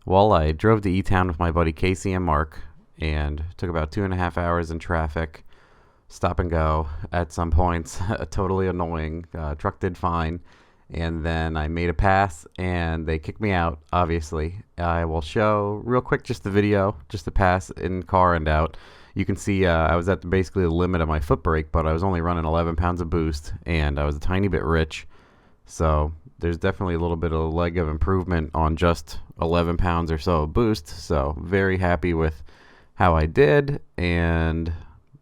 Well, I drove to E-Town with my buddy Casey and Mark and took about 2.5 hours in traffic, stop and go at some points. Totally annoying. Truck did fine. And then I made a pass and they kicked me out, obviously. I will show real quick just the video, just the pass in car and out. You can see I was at basically the limit of my foot brake, but I was only running 11 pounds of boost and I was a tiny bit rich. So there's definitely a little bit of a leg of improvement on just 11 pounds or so of boost. So very happy with how I did, and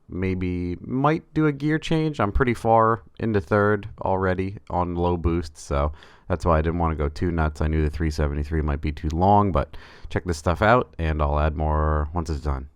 maybe might do a gear change. I'm pretty far into third already on low boost, so that's why I didn't want to go too nuts. I knew the 373 might be too long, but check this stuff out and I'll add more once it's done.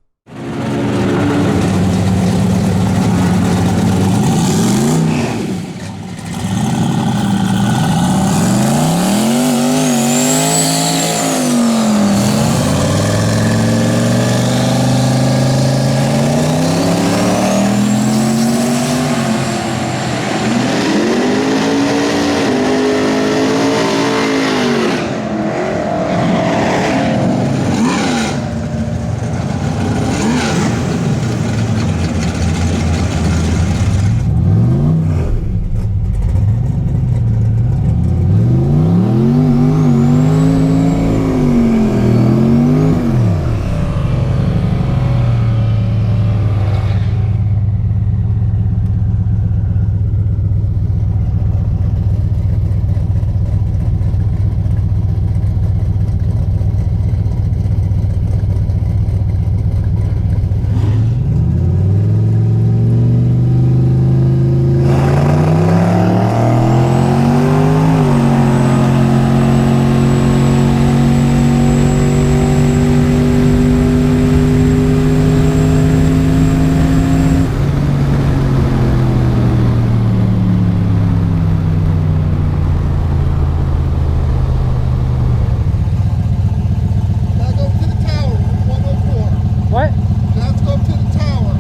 What? Let's go to the tower.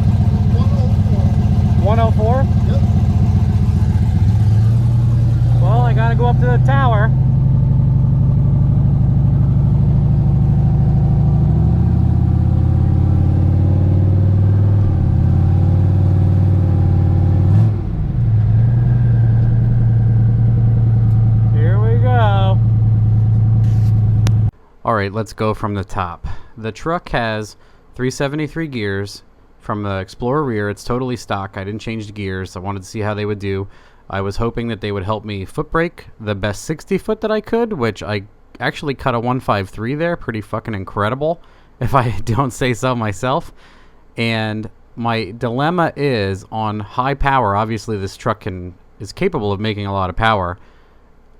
104. 104? Yep. Well, I gotta go up to the tower. Here we go. Alright, let's go from the top. The truck has 373 gears from the Explorer rear. It's totally stock. I didn't change the gears. I wanted to see how they would do. I was hoping that they would help me foot brake the best 60 foot that I could, which I actually cut a 153 there. Pretty fucking incredible, if I don't say so myself. And my dilemma is on high power. Obviously, this truck is capable of making a lot of power.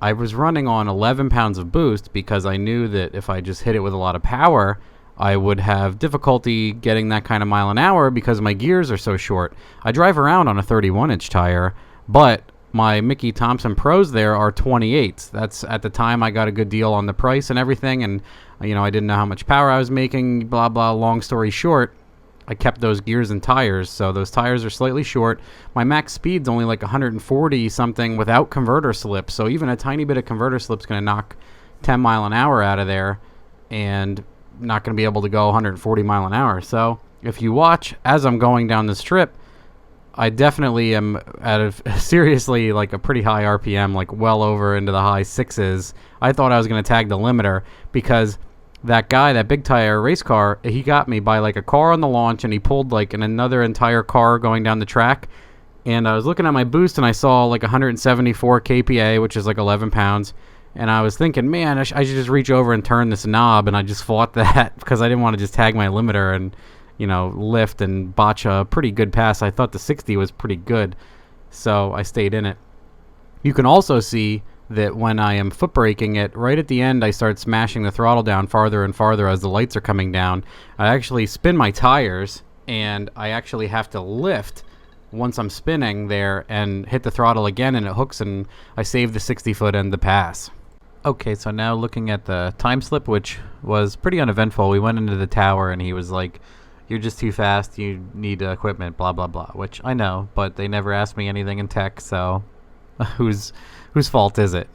I was running on 11 pounds of boost because I knew that if I just hit it with a lot of power, I would have difficulty getting that kind of mile an hour because my gears are so short. I drive around on a 31-inch tire, but my Mickey Thompson Pros there are 28s. That's at the time I got a good deal on the price and everything, and I didn't know how much power I was making, blah, blah. Long story short, I kept those gears and tires, so those tires are slightly short. My max speed's only like 140 something without converter slip, so even a tiny bit of converter slip's going to knock 10 mile an hour out of there, and not going to be able to go 140 mile an hour. So if you watch as I'm going down the strip, I definitely am at a seriously like a pretty high RPM, like well over into the high sixes. I thought I was going to tag the limiter because that guy, that big tire race car, he got me by like a car on the launch, and he pulled like another entire car going down the track. And I was looking at my boost and I saw like 174 kPa, which is like 11 pounds. And I was thinking, man, I should just reach over and turn this knob, and I just fought that because I didn't want to just tag my limiter and, lift and botch a pretty good pass. I thought the 60 was pretty good, so I stayed in it. You can also see that when I am foot braking it, right at the end, I start smashing the throttle down farther and farther as the lights are coming down. I actually spin my tires, and I actually have to lift once I'm spinning there and hit the throttle again, and it hooks, and I save the 60-foot and the pass. Okay, so now looking at the time slip, which was pretty uneventful. We went into the tower and he was like, "You're just too fast, you need equipment, blah, blah, blah," which I know, but they never asked me anything in tech, so whose fault is it?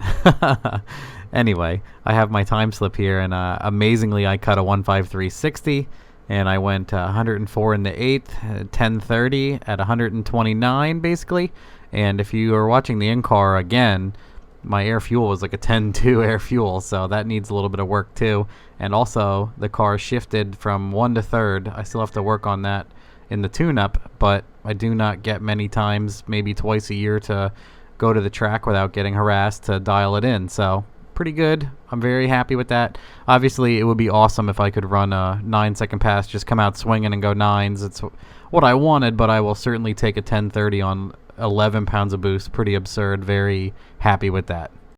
Anyway, I have my time slip here, and amazingly, I cut a 153.60, and I went 104 in the 8th, 1030 at 129, basically. And if you are watching the in-car again, my air fuel was like a 10.2 air fuel, so that needs a little bit of work too. And also, the car shifted from 1 to 3rd. I still have to work on that in the tune-up, but I do not get many times, maybe twice a year, to go to the track without getting harassed to dial it in. So pretty good. I'm very happy with that. Obviously, it would be awesome if I could run a 9-second pass, just come out swinging and go 9s. It's what I wanted, but I will certainly take a 1030 on 11 pounds of boost. Pretty absurd. Very happy with that.